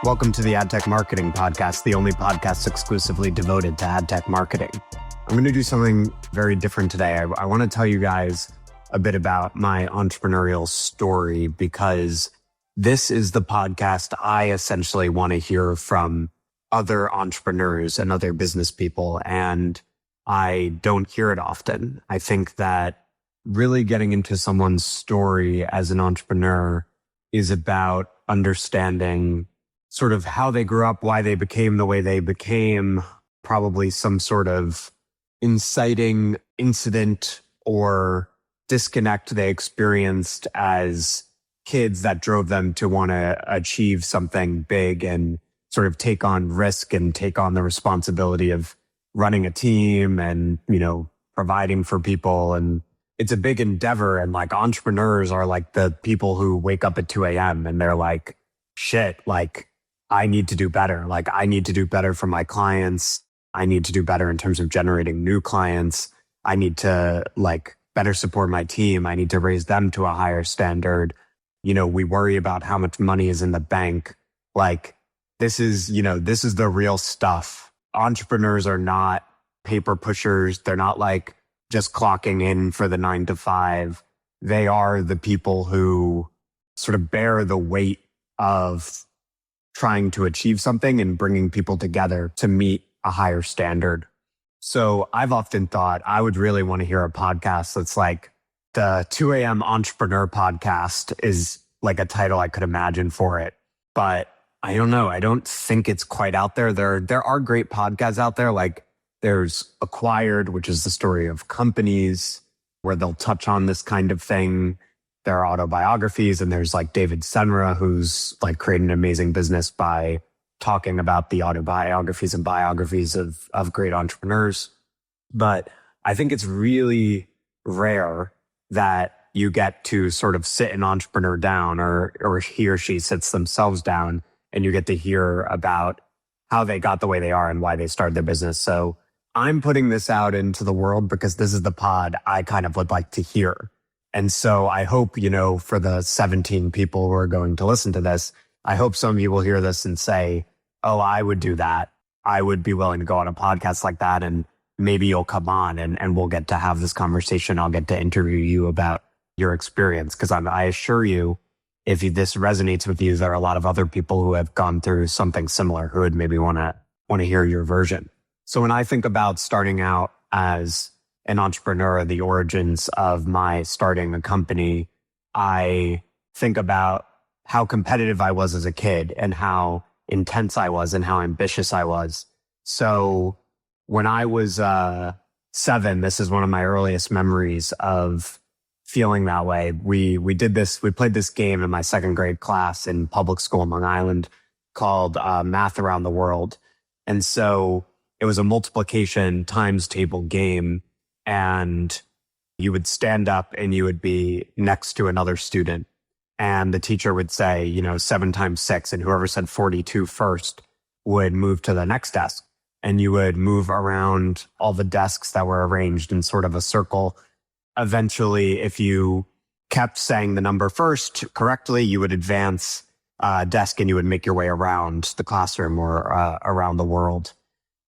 Welcome to the Ad Tech Marketing Podcast, the only podcast exclusively devoted to ad tech marketing. I'm going to do something very different today. I want to tell you guys a bit about my entrepreneurial story because this is the podcast I essentially want to hear from other entrepreneurs and other business people, and I don't hear it often. I think that really getting into someone's story as an entrepreneur is about understanding sort of how they grew up, why they became the way they became, probably some sort of inciting incident or disconnect they experienced as kids that drove them to want to achieve something big and sort of take on risk and take on the responsibility of running a team and, providing for people. And it's a big endeavor. And like entrepreneurs are like the people who wake up at 2 a.m. and they're like, shit, like I need to do better. Like I need to do better for my clients. I need to do better in terms of generating new clients. I need to better support my team. I need to raise them to a higher standard. We worry about how much money is in the bank. Like this is the real stuff. Entrepreneurs are not paper pushers. They're not like just clocking in for the 9 to 5. They are the people who sort of bear the weight of trying to achieve something and bringing people together to meet a higher standard. So I've often thought I would really want to hear a podcast that's like the 2 a.m. entrepreneur podcast is like a title I could imagine for it. But I don't know. I don't think it's quite out there. There are great podcasts out there. Like there's Acquired, which is the story of companies where they'll touch on this kind of thing. There are autobiographies, and there's like David Senra, who's like created an amazing business by talking about the autobiographies and biographies of great entrepreneurs. But I think it's really rare that you get to sort of sit an entrepreneur down or he or she sits themselves down and you get to hear about how they got the way they are and why they started their business. So I'm putting this out into the world because this is the pod I kind of would like to hear. And so I hope, for the 17 people who are going to listen to this, I hope some of you will hear this and say, oh, I would do that. I would be willing to go on a podcast like that. And maybe you'll come on and we'll get to have this conversation. I'll get to interview you about your experience. Because I assure you, if this resonates with you, there are a lot of other people who have gone through something similar who would maybe want to hear your version. So when I think about starting out as an entrepreneur, the origins of my starting a company, I think about how competitive I was as a kid and how intense I was and how ambitious I was. So when I was 7, this is one of my earliest memories of feeling that way. We played this game in my 2nd grade class in public school in Long Island called Math Around the World. And so it was a multiplication times table game. And you would stand up and you would be next to another student. And the teacher would say, 7 times 6. And whoever said 42 first would move to the next desk. And you would move around all the desks that were arranged in sort of a circle. Eventually, if you kept saying the number first correctly, you would advance a desk and you would make your way around the classroom or around the world.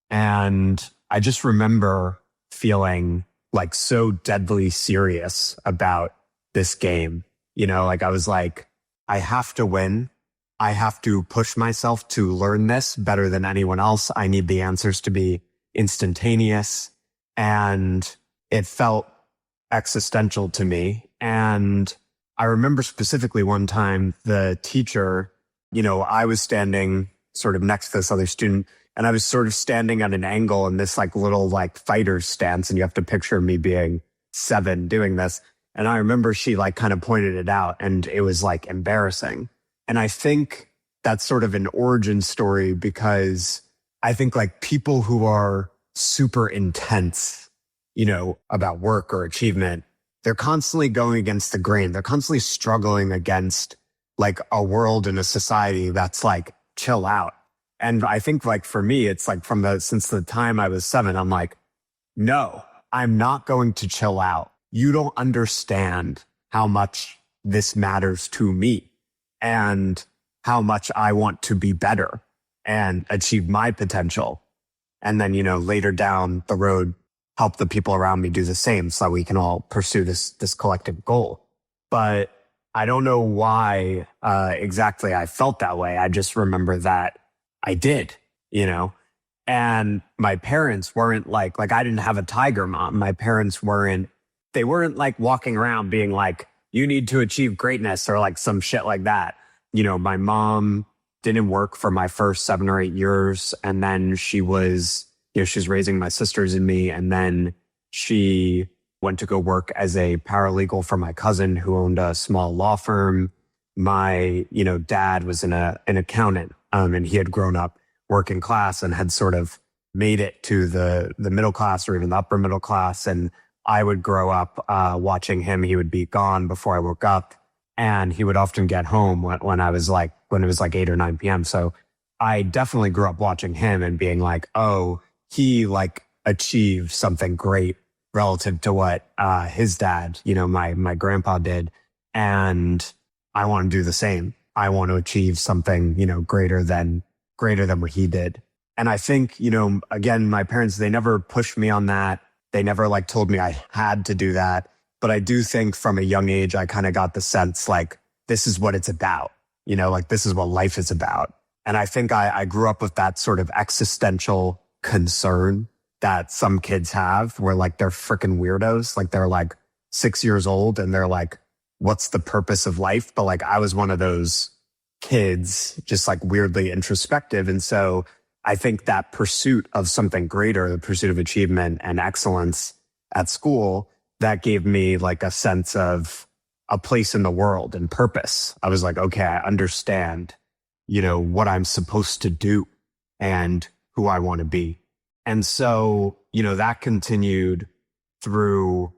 And I just remember feeling like so deadly serious about this game. I was like, I have to win. I have to push myself to learn this better than anyone else. I need the answers to be instantaneous. And it felt existential to me. And I remember specifically one time the teacher, I was standing sort of next to this other student, and I was sort of standing at an angle in this little fighter stance. And you have to picture me being 7 doing this. And I remember she kind of pointed it out, and it was embarrassing. And I think that's sort of an origin story because I think people who are super intense, about work or achievement, they're constantly going against the grain. They're constantly struggling against a world and a society that's chill out. And I think for me, it's since the time I was 7, I'm like, no, I'm not going to chill out. You don't understand how much this matters to me. And how much I want to be better and achieve my potential. And then, later down the road, help the people around me do the same so we can all pursue this collective goal. But I don't know why exactly I felt that way. I just remember that I did, and my parents weren't like I didn't have a tiger mom. My parents they weren't like walking around being like, you need to achieve greatness or like some shit like that. My mom didn't work for my first 7 or 8 years. And then she was raising my sisters and me. And then she went to go work as a paralegal for my cousin who owned a small law firm. My, dad was an accountant, and he had grown up working class and had sort of made it to the middle class or even the upper middle class. And I would grow up watching him. He would be gone before I woke up, and he would often get home when it was like 8 or 9 p.m. So I definitely grew up watching him and being like, oh, he like achieved something great relative to what his dad, my grandpa did. And I want to do the same. I want to achieve something, greater than what he did. And I think, again, my parents, they never pushed me on that. They never like told me I had to do that. But I do think from a young age, I kind of got the sense like, this is what it's about, like this is what life is about. And I think I grew up with that sort of existential concern that some kids have where like they're freaking weirdos. Like they're like 6 years old and they're like, what's the purpose of life? But like I was one of those kids, just like weirdly introspective. And so I think that pursuit of something greater, the pursuit of achievement and excellence at school, that gave me like a sense of a place in the world and purpose. I was like, okay, I understand, what I'm supposed to do and who I want to be. And so, that continued through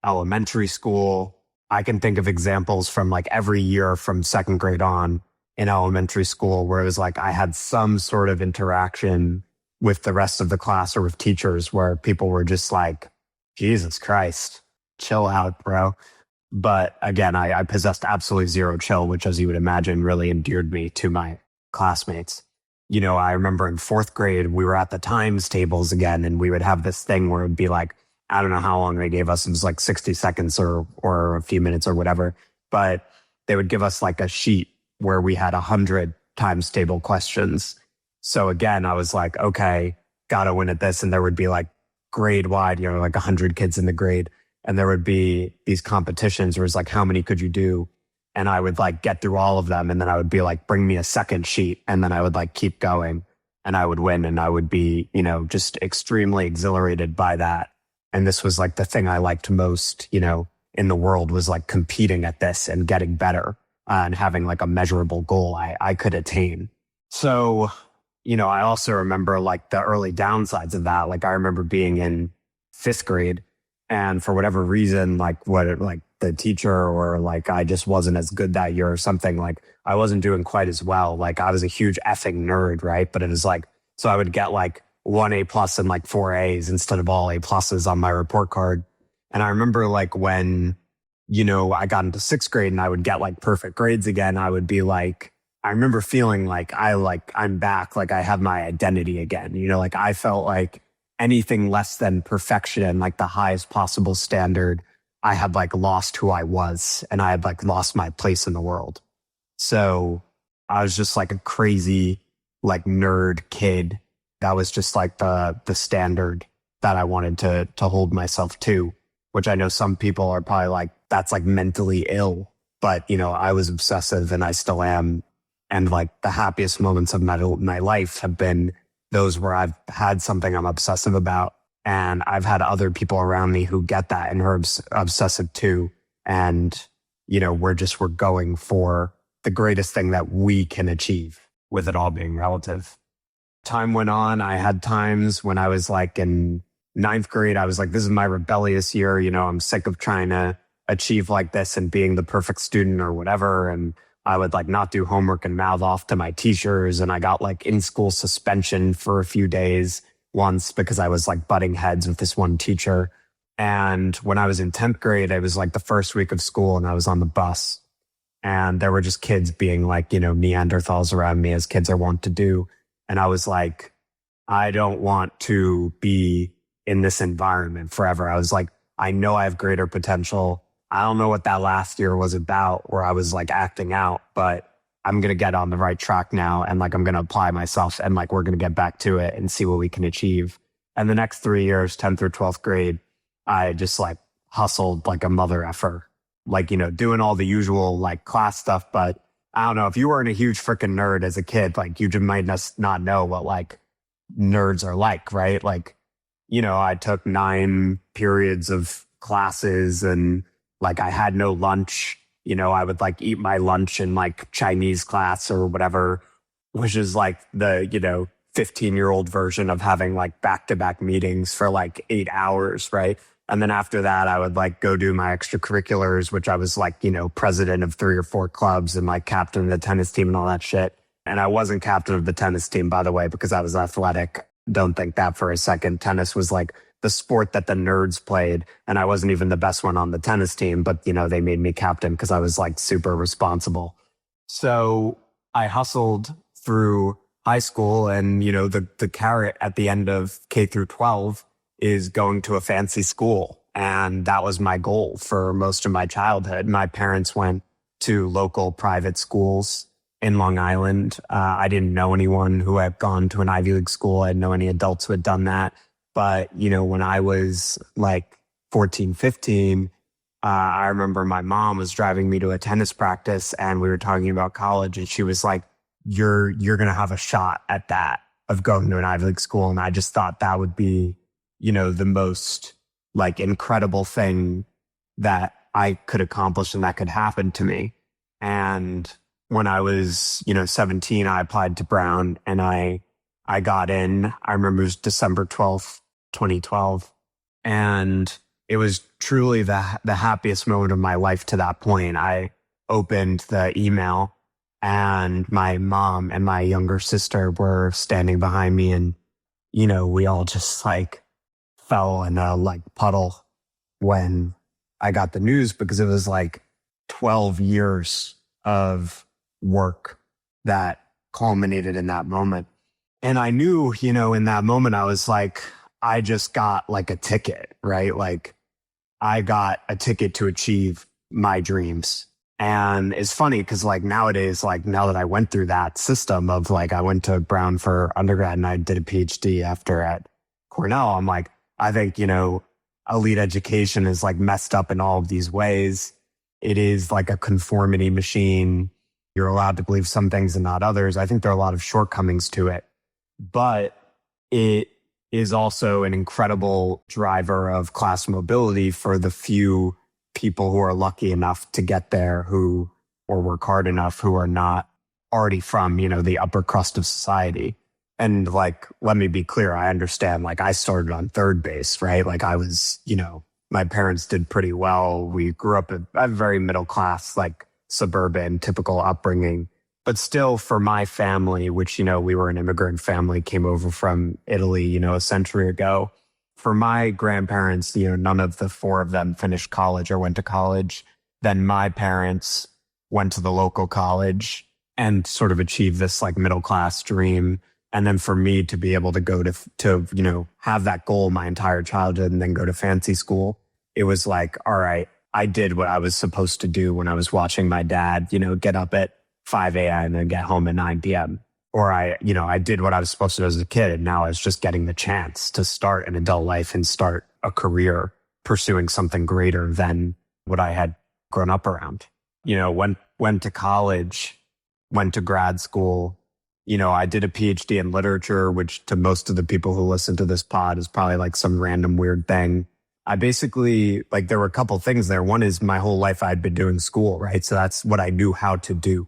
elementary school. I can think of examples from like every year from second grade on in elementary school where it was like I had some sort of interaction with the rest of the class or with teachers where people were just like, Jesus Christ, chill out, bro. But again, I possessed absolutely zero chill, which, as you would imagine, really endeared me to my classmates. I remember in fourth grade, we were at the times tables again, and we would have this thing where it would be like, I don't know how long they gave us. It was like 60 seconds or a few minutes or whatever. But they would give us like a sheet where we had 100 times table questions. So again, I was like, okay, gotta win at this. And there would be like grade wide, like 100 kids in the grade. And there would be these competitions where it's like, how many could you do? And I would like get through all of them. And then I would be like, bring me a second sheet. And then I would like keep going and I would win. And I would be, just extremely exhilarated by that. And this was like the thing I liked most, in the world was like competing at this and getting better and having like a measurable goal I could attain. So, I also remember like the early downsides of that. Like I remember being in fifth grade and for whatever reason, like the teacher or like I just wasn't as good that year or something. Like I wasn't doing quite as well. Like I was a huge effing nerd, right? But it was like, so I would get like 1 A+ and like 4 A's instead of all A+ on my report card. And I remember like when, I got into sixth grade and I would get like perfect grades again, I would be like, I remember feeling like I'm back, like I have my identity again. Like I felt like anything less than perfection, like the highest possible standard, I had like lost who I was and I had like lost my place in the world. So I was just like a crazy, like nerd kid. That was just like the standard that I wanted to hold myself to, which I know some people are probably like, that's like mentally ill. But, I was obsessive and I still am. And like the happiest moments of my life have been those where I've had something I'm obsessive about. And I've had other people around me who get that and are obsessive too. And, we're going for the greatest thing that we can achieve, with it all being relative. Time went on. I had times when I was like in ninth grade, I was like, this is my rebellious year. I'm sick of trying to achieve like this and being the perfect student or whatever. And I would like not do homework and mouth off to my teachers. And I got like in school suspension for a few days once because I was like butting heads with this one teacher. And when I was in 10th grade, it was like the first week of school and I was on the bus And there were just kids being like, Neanderthals around me, as kids are wont to do. And I was like, I don't want to be in this environment forever. I was like, I know I have greater potential. I don't know what that last year was about where I was like acting out, but I'm going to get on the right track now. And like, I'm going to apply myself and like, we're going to get back to it and see what we can achieve. And the next 3 years, 10th through 12th grade, I just like hustled like a mother effer, like, doing all the usual like class stuff. But I don't know, if you weren't a huge freaking nerd as a kid, like you just might not know what like nerds are like, right? Like, I took 9 periods of classes and like I had no lunch. I would like eat my lunch in like Chinese class or whatever, which is like the, 15-year-old version of having like back-to-back meetings for like 8 hours, right? And then after that, I would like go do my extracurriculars, which I was like, president of 3 or 4 clubs and like captain of the tennis team and all that shit. And I wasn't captain of the tennis team, by the way, because I was athletic. Don't think that for a second. Tennis was like the sport that the nerds played. And I wasn't even the best one on the tennis team, but they made me captain because I was like super responsible. So I hustled through high school and, the carrot at the end of K through 12 is going to a fancy school. And that was my goal for most of my childhood. My parents went to local private schools in Long Island. I didn't know anyone who had gone to an Ivy League school. I didn't know any adults who had done that. But, when I was like 14, 15, I remember my mom was driving me to a tennis practice and we were talking about college and she was like, you're going to have a shot at that of going to an Ivy League school. And I just thought that would be, the most like incredible thing that I could accomplish and that could happen to me. And when I was, 17, I applied to Brown and I got in. I remember it was December 12th, 2012. And it was truly the happiest moment of my life to that point. I opened the email and my mom and my younger sister were standing behind me and, we all just like fell in a like puddle when I got the news because it was like 12 years of work that culminated in that moment. And I knew, in that moment, I was like, I just got like a ticket, right? Like I got a ticket to achieve my dreams. And it's funny because like nowadays, like now that I went through that system of like, I went to Brown for undergrad and I did a PhD after at Cornell. I'm like, I think, elite education is like messed up in all of these ways. It is like a conformity machine. You're allowed to believe some things and not others. I think there are a lot of shortcomings to it, but it is also an incredible driver of class mobility for the few people who are lucky enough to get there or work hard enough who are not already from, the upper crust of society. And like, let me be clear. I understand, like I started on third base, right? Like I was, my parents did pretty well. We grew up in a very middle class, like suburban, typical upbringing. But still for my family, which, we were an immigrant family, came over from Italy, a century ago. For my grandparents, none of the 4 of them finished college or went to college. Then my parents went to the local college and sort of achieved this like middle class dream. And then for me to be able to go to have that goal my entire childhood and then go to fancy school, it was like, all right, I did what I was supposed to do when I was watching my dad, get up at 5 a.m. and get home at 9 p.m. Or I did what I was supposed to do as a kid. And now I was just getting the chance to start an adult life and start a career pursuing something greater than what I had grown up around. Went to college, went to grad school. I did a PhD in literature, which to most of the people who listen to this pod is probably like some random weird thing. I basically, like, there were a couple things there. One is my whole life I'd been doing school, right? So that's what I knew how to do.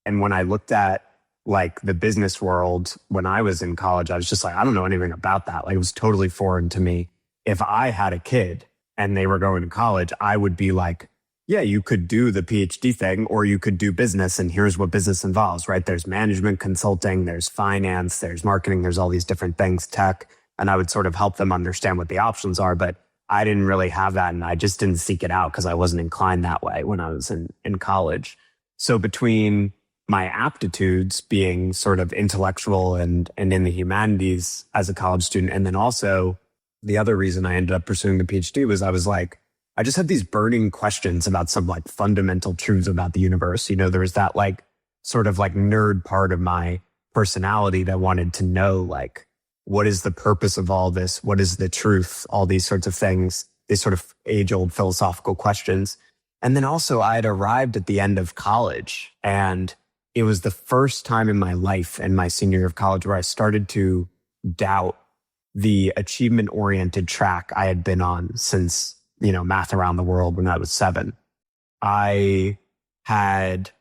And when I looked at like the business world when I was in college, I was just like, I don't know anything about that. Like it was totally foreign to me. If I had a kid and they were going to college, I would be like, yeah, you could do the PhD thing or you could do business. And here's what business involves, right? There's management consulting, there's finance, there's marketing, there's all these different things, tech. And I would sort of help them understand what the options are. But I didn't really have that. And I just didn't seek it out because I wasn't inclined that way when I was in college. So between my aptitudes being sort of intellectual and in the humanities as a college student, and then also the other reason I ended up pursuing the PhD was I was like, I just had these burning questions about some like fundamental truths about the universe. There was that like sort of like nerd part of my personality that wanted to know like, what is the purpose of all this? What is the truth? All these sorts of things, these sort of age old philosophical questions. And then also I had arrived at the end of college, and it was the first time in my life in my senior year of college where I started to doubt the achievement oriented track I had been on since, math around the world when I was 7. I had,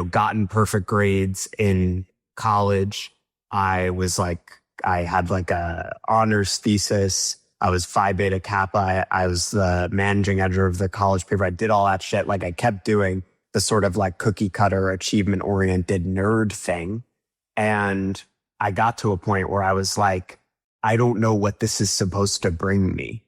gotten perfect grades in college. I had like a honors thesis. I was Phi Beta Kappa. I was the managing editor of the college paper. I did all that shit. Like I kept doing the sort of like cookie cutter achievement oriented nerd thing. And I got to a point where I was like, I don't know what this is supposed to bring me.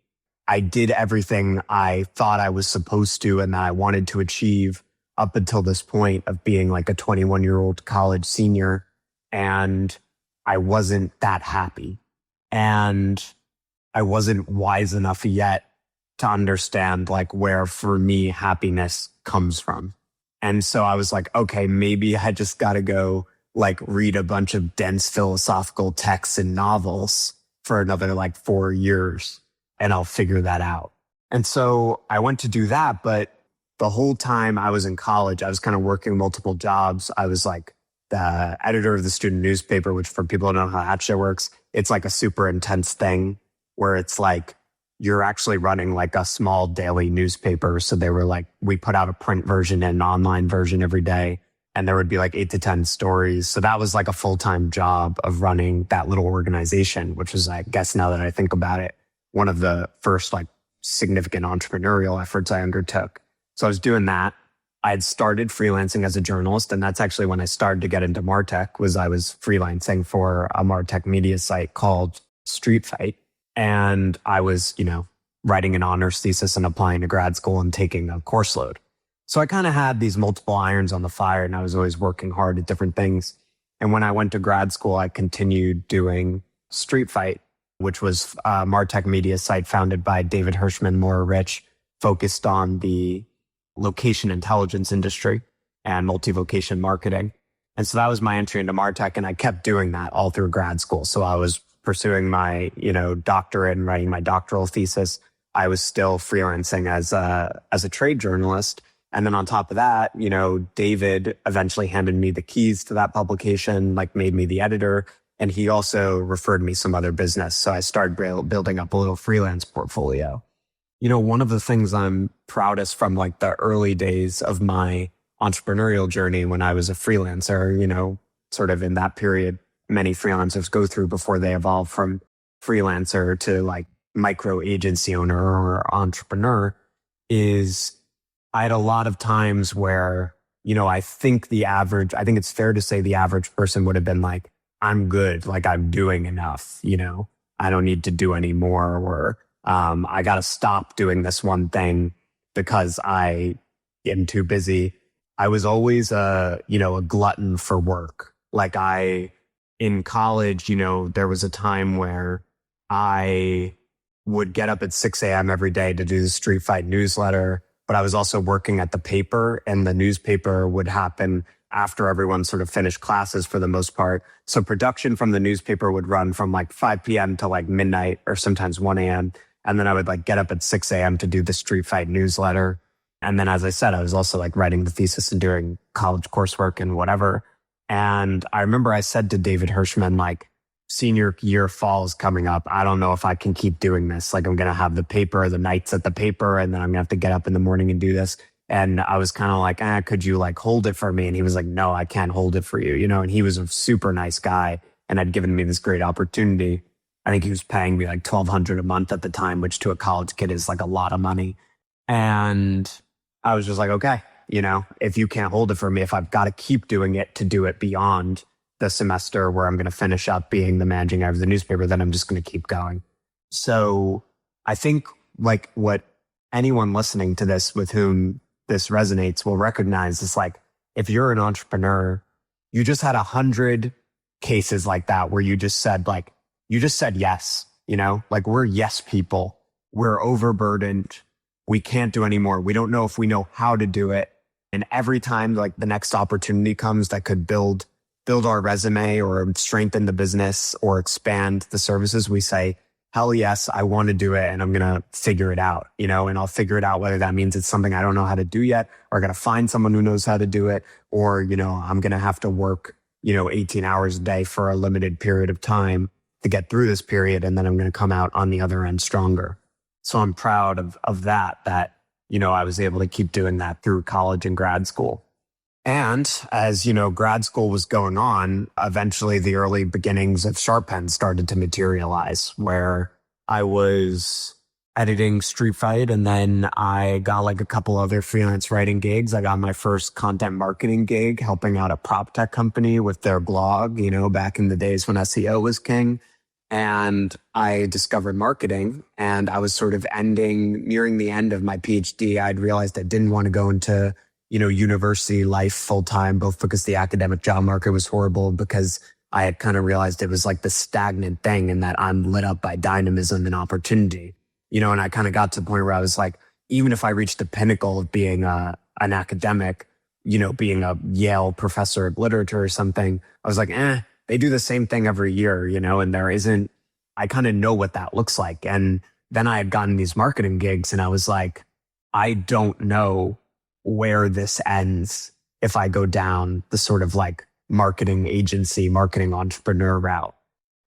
I did everything I thought I was supposed to and that I wanted to achieve up until this point of being like a 21-year-old college senior. And I wasn't that happy. And I wasn't wise enough yet to understand like where for me happiness comes from. And so I was like, okay, maybe I just got to go like read a bunch of dense philosophical texts and novels for another like 4 years and I'll figure that out. And so I went to do that. But the whole time I was in college, I was kind of working multiple jobs. I was like the editor of the student newspaper, which for people who don't know how that shit works, it's like a super intense thing where it's like you're actually running like a small daily newspaper. So they were like, we put out a print version and an online version every day. And there would be like 8 to 10 stories. So that was like a full-time job of running that little organization, which was, I guess now that I think about it, one of the first like significant entrepreneurial efforts I undertook. So I was doing that. I had started freelancing as a journalist. And that's actually when I started to get into MarTech, was I was freelancing for a MarTech media site called Street Fight. And I was, writing an honors thesis and applying to grad school and taking a course load. So I kind of had these multiple irons on the fire and I was always working hard at different things. And when I went to grad school, I continued doing Street Fight, which was a MarTech media site founded by David Hirschman, Laura Rich, focused on the location intelligence industry and multi-location marketing. And so that was my entry into MarTech. And I kept doing that all through grad school. So I was pursuing my, doctorate and writing my doctoral thesis. I was still freelancing as a trade journalist. And then on top of that, David eventually handed me the keys to that publication, like made me the editor. And he also referred me some other business. So I started building up a little freelance portfolio. One of the things I'm proudest from like the early days of my entrepreneurial journey when I was a freelancer, sort of in that period, many freelancers go through before they evolve from freelancer to like micro agency owner or entrepreneur, is I had a lot of times where, I think it's fair to say the average person would have been like, I'm good, like I'm doing enough, I don't need to do any more, or I got to stop doing this one thing because I am too busy. I was always a glutton for work. Like in college, there was a time where I would get up at 6 a.m. every day to do the Street Fight newsletter, but I was also working at the paper, and the newspaper would happen after everyone sort of finished classes for the most part. So production from the newspaper would run from like 5 p.m. to like midnight or sometimes 1 a.m. And then I would like get up at 6 a.m. to do the Street Fight newsletter. And then, as I said, I was also like writing the thesis and doing college coursework and whatever. And I remember I said to David Hirschman, like, senior year fall is coming up. I don't know if I can keep doing this. Like, I'm going to have the paper, the nights at the paper, and then I'm going to have to get up in the morning and do this. And I was kind of like, could you like hold it for me? And he was like, no, I can't hold it for you, and he was a super nice guy and had given me this great opportunity. I think he was paying me like $1,200 a month at the time, which to a college kid is like a lot of money. And I was just like, okay, if you can't hold it for me, if I've got to keep doing it to do it beyond the semester where I'm going to finish up being the managing editor of the newspaper, then I'm just going to keep going. So I think like what anyone listening to this with whom this resonates will recognize is like, if you're an entrepreneur, you just had 100 cases like that where you just said yes, like we're yes people. We're overburdened. We can't do anymore. We don't know if we know how to do it. And every time like the next opportunity comes that could build our resume or strengthen the business or expand the services, we say, hell yes, I want to do it. And I'm going to figure it out, and I'll figure it out whether that means it's something I don't know how to do yet, or I got to find someone who knows how to do it, or, I'm going to have to work, 18 hours a day for a limited period of time to get through this period. And then I'm going to come out on the other end stronger. So I'm proud of that, I was able to keep doing that through college and grad school. And as, grad school was going on, eventually the early beginnings of SharpPen started to materialize, where I was editing Street Fight, and then I got like a couple other freelance writing gigs. I got my first content marketing gig helping out a prop tech company with their blog, back in the days when SEO was king. And I discovered marketing, and I was sort of nearing the end of my PhD. I'd realized I didn't want to go into university life full time, both because the academic job market was horrible and because I had kind of realized it was like the stagnant thing and that I'm lit up by dynamism and opportunity, and I kind of got to the point where I was like, even if I reached the pinnacle of being an academic, being a Yale professor of literature or something, I was like, they do the same thing every year, and I kind of know what that looks like. And then I had gotten these marketing gigs and I was like, I don't know where this ends if I go down the sort of like marketing agency, marketing entrepreneur route.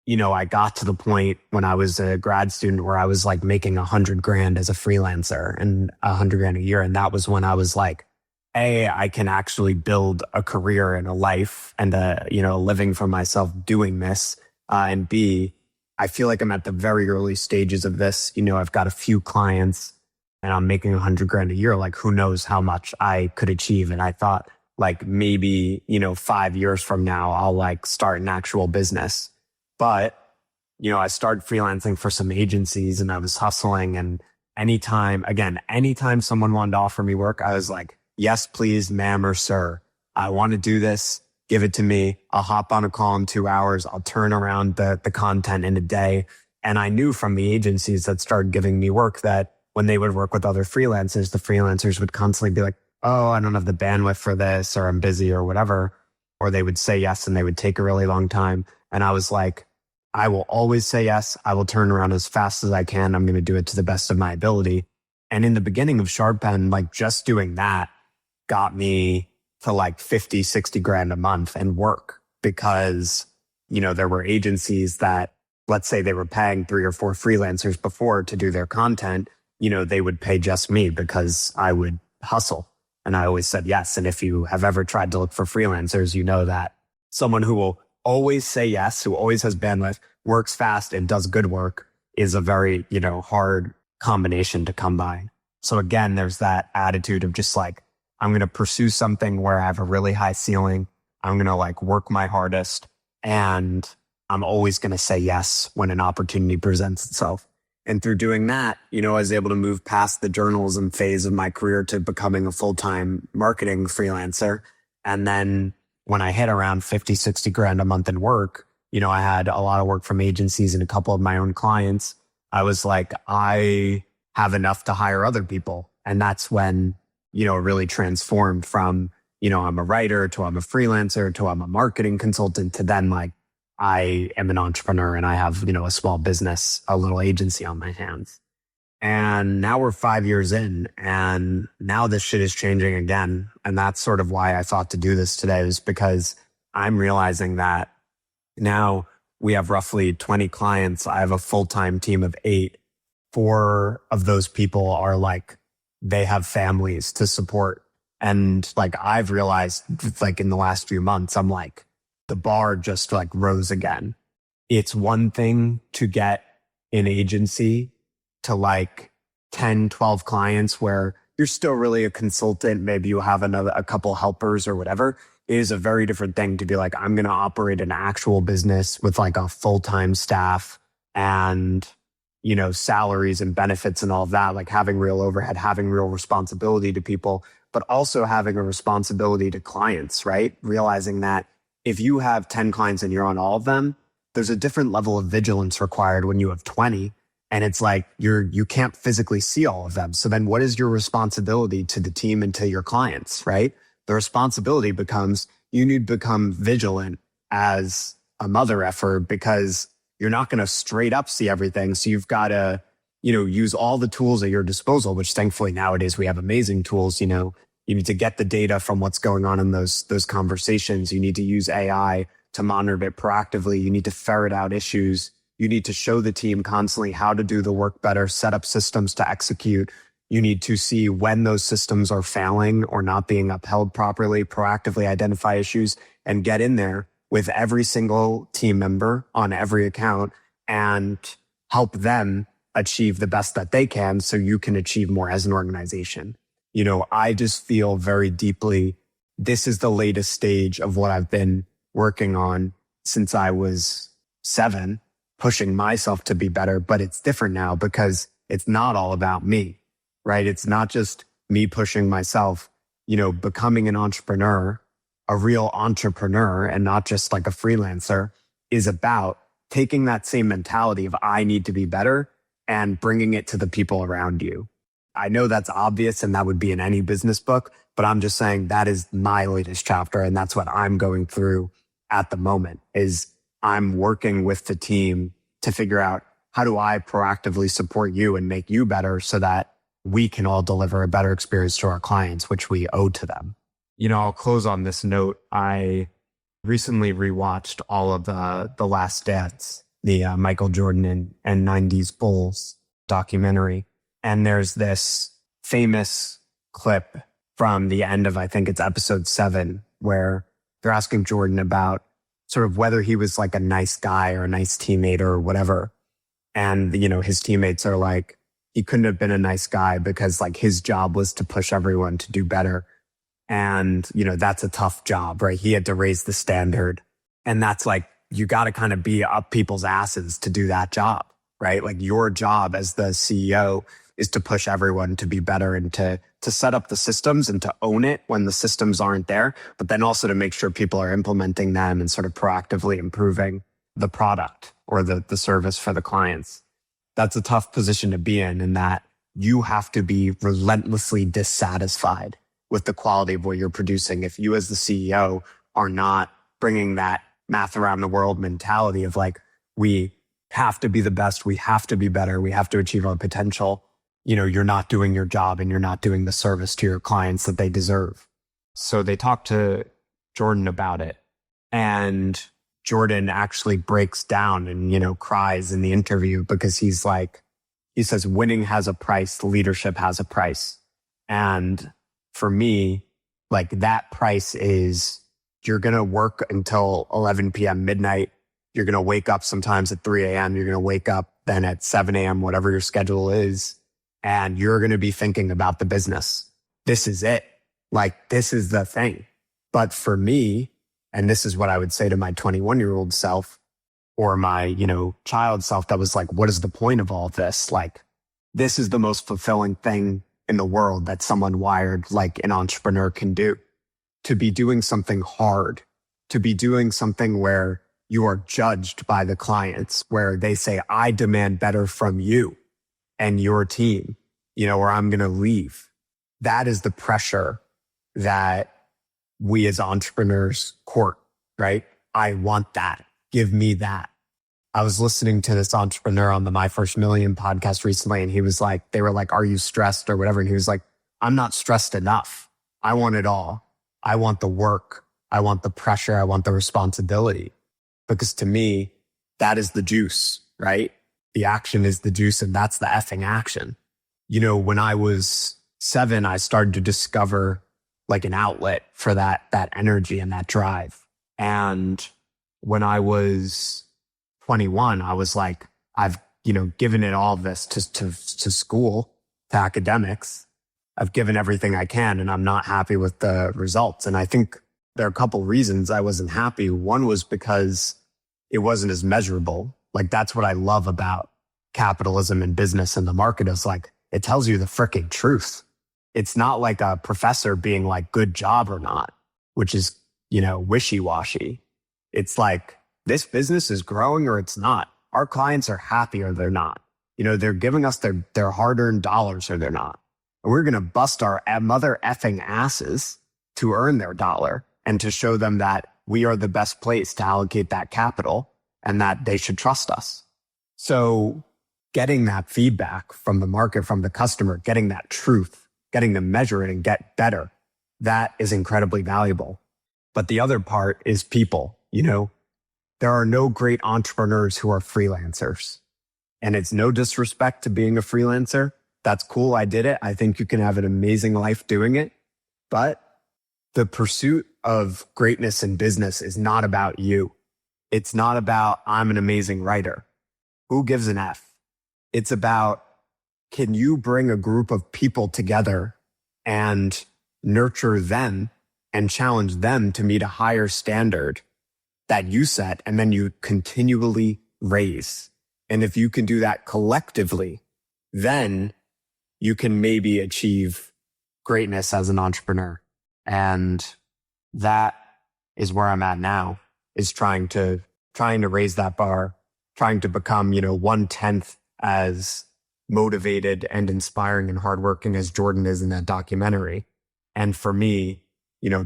I got to the point when I was a grad student where I was like making $100,000 as a freelancer and $100,000 a year. And that was when I was like, A, I can actually build a career and a life and a living for myself doing this. And B, I feel like I'm at the very early stages of this. I've got a few clients and I'm making $100,000 a year. Like, who knows how much I could achieve. And I thought like maybe, 5 years from now, I'll like start an actual business. But, I started freelancing for some agencies and I was hustling. And anytime someone wanted to offer me work, I was like, yes, please, ma'am or sir, I want to do this. Give it to me. I'll hop on a call in 2 hours. I'll turn around the content in a day. And I knew from the agencies that started giving me work that when they would work with other freelancers, the freelancers would constantly be like, oh, I don't have the bandwidth for this, or I'm busy or whatever. Or they would say yes and they would take a really long time. And I was like, I will always say yes. I will turn around as fast as I can. I'm going to do it to the best of my ability. And in the beginning of SharpPen, like just doing that got me to like 50, 60 grand a month and work because, there were agencies that, let's say they were paying 3 or 4 freelancers before to do their content, they would pay just me because I would hustle. And I always said yes. And if you have ever tried to look for freelancers, you know that someone who will always say yes, who always has bandwidth, works fast and does good work is a very, hard combination to come by. So again, there's that attitude of just like, I'm going to pursue something where I have a really high ceiling. I'm going to like work my hardest and I'm always going to say yes when an opportunity presents itself. And through doing that, I was able to move past the journalism phase of my career to becoming a full-time marketing freelancer. And then when I hit around 50, 60 grand a month in work, I had a lot of work from agencies and a couple of my own clients. I was like, I have enough to hire other people. And that's when, it really transformed from, I'm a writer to I'm a freelancer to I'm a marketing consultant to then like, I am an entrepreneur and I have, a small business, a little agency on my hands. And now we're 5 years in and now this shit is changing again. And that's sort of why I thought to do this today, is because I'm realizing that now we have roughly 20 clients. I have a full-time team of 8. 4 of those people are like, they have families to support. And like, I've realized like in the last few months, I'm like, the bar just like rose again. It's one thing to get an agency to like 10, 12 clients where you're still really a consultant. Maybe you have a couple helpers or whatever. It is a very different thing to be like, I'm going to operate an actual business with like a full-time staff and salaries and benefits and all of that, like having real overhead, having real responsibility to people, but also having a responsibility to clients, right? Realizing that if you have 10 clients and you're on all of them, there's a different level of vigilance required when you have 20. And it's like you can't physically see all of them. So then what is your responsibility to the team and to your clients, right? The responsibility becomes you need to become vigilant as a mother effer, because you're not going to straight up see everything. So you've got to, use all the tools at your disposal, which thankfully nowadays we have amazing tools. You need to get the data from what's going on in those conversations. You need to use AI to monitor it proactively. You need to ferret out issues. You need to show the team constantly how to do the work better, set up systems to execute. You need to see when those systems are failing or not being upheld properly, proactively identify issues, and get in there with every single team member on every account and help them achieve the best that they can so you can achieve more as an organization. I just feel very deeply this is the latest stage of what I've been working on since I was 7, pushing myself to be better, but it's different now because it's not all about me, right? It's not just me pushing myself, becoming an entrepreneur, a real entrepreneur and not just like a freelancer, is about taking that same mentality of I need to be better and bringing it to the people around you. I know that's obvious and that would be in any business book, but I'm just saying that is my latest chapter. And that's what I'm going through at the moment is I'm working with the team to figure out how do I proactively support you and make you better so that we can all deliver a better experience to our clients, which we owe to them. I'll close on this note. I recently rewatched all of the Last Dance, the Michael Jordan and 90s Bulls documentary. And there's this famous clip from the end of, I think it's episode 7, where they're asking Jordan about sort of whether he was like a nice guy or a nice teammate or whatever. And, his teammates are like, he couldn't have been a nice guy because like his job was to push everyone to do better. And, that's a tough job, right? He had to raise the standard. And that's like, you got to kind of be up people's asses to do that job, right? Like your job as the CEO is to push everyone to be better and to set up the systems and to own it when the systems aren't there, but then also to make sure people are implementing them and sort of proactively improving the product or the service for the clients. That's a tough position to be in that you have to be relentlessly dissatisfied with the quality of what you're producing. If you as the CEO are not bringing that math around the world mentality of like, we have to be the best, we have to be better, we have to achieve our potential, you're not doing your job and you're not doing the service to your clients that they deserve. So they talked to Jordan about it, and Jordan actually breaks down and, cries in the interview because he says, winning has a price, leadership has a price. And for me, like that price is you're going to work until 11 p.m. midnight. You're going to wake up sometimes at 3 a.m. You're going to wake up then at 7 a.m., whatever your schedule is. And you're going to be thinking about the business. This is it. Like, this is the thing. But for me, and this is what I would say to my 21-year-old self or my, child self that was like, what is the point of all of this? Like, this is the most fulfilling thing in the world that someone wired like an entrepreneur can do. To be doing something hard, to be doing something where you are judged by the clients, where they say, I demand better from you and your team, or I'm going to leave. That is the pressure that we as entrepreneurs court, right? I want that. Give me that. I was listening to this entrepreneur on the My First Million podcast recently, and he was like, they were like, are you stressed or whatever? And he was like, I'm not stressed enough. I want it all. I want the work. I want the pressure. I want the responsibility. Because to me, that is the juice, right? The action is the juice, and that's the effing action. When I was 7, I started to discover like an outlet for that energy and that drive. And when I was 21, I was like, I've, given it all of this to school, to academics. I've given everything I can, and I'm not happy with the results. And I think there are a couple reasons I wasn't happy. One was because it wasn't as measurable. Like, that's what I love about capitalism and business in the market is like, it tells you the freaking truth. It's not like a professor being like, good job or not, which is, wishy-washy. It's like, this business is growing or it's not. Our clients are happy or they're not. They're giving us their hard-earned dollars or they're not. And we're going to bust our mother effing asses to earn their dollar and to show them that we are the best place to allocate that capital and that they should trust us. So getting that feedback from the market, from the customer, getting that truth, getting to measure it and get better, that is incredibly valuable. But the other part is people. There are no great entrepreneurs who are freelancers. And it's no disrespect to being a freelancer. That's cool. I did it. I think you can have an amazing life doing it. But the pursuit of greatness in business is not about you. It's not about, I'm an amazing writer. Who gives an F? It's about, can you bring a group of people together and nurture them and challenge them to meet a higher standard that you set and then you continually raise? And if you can do that collectively, then you can maybe achieve greatness as an entrepreneur. And that is where I'm at now, is trying to raise that bar, trying to become, 1/10 as motivated and inspiring and hardworking as Jordan is in that documentary. And for me,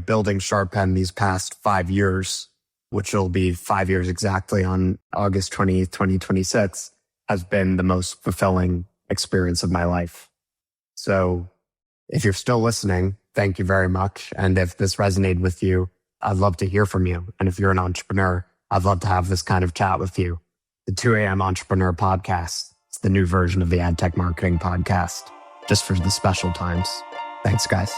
building SharpPen these past 5 years, which will be 5 years exactly on August 20th, 2026, has been the most fulfilling experience of my life. So if you're still listening, thank you very much. And if this resonated with you, I'd love to hear from you. And if you're an entrepreneur, I'd love to have this kind of chat with you. The 2 a.m. Entrepreneur Podcast. It's the new version of the Ad Tech Marketing Podcast, just for the special times. Thanks, guys.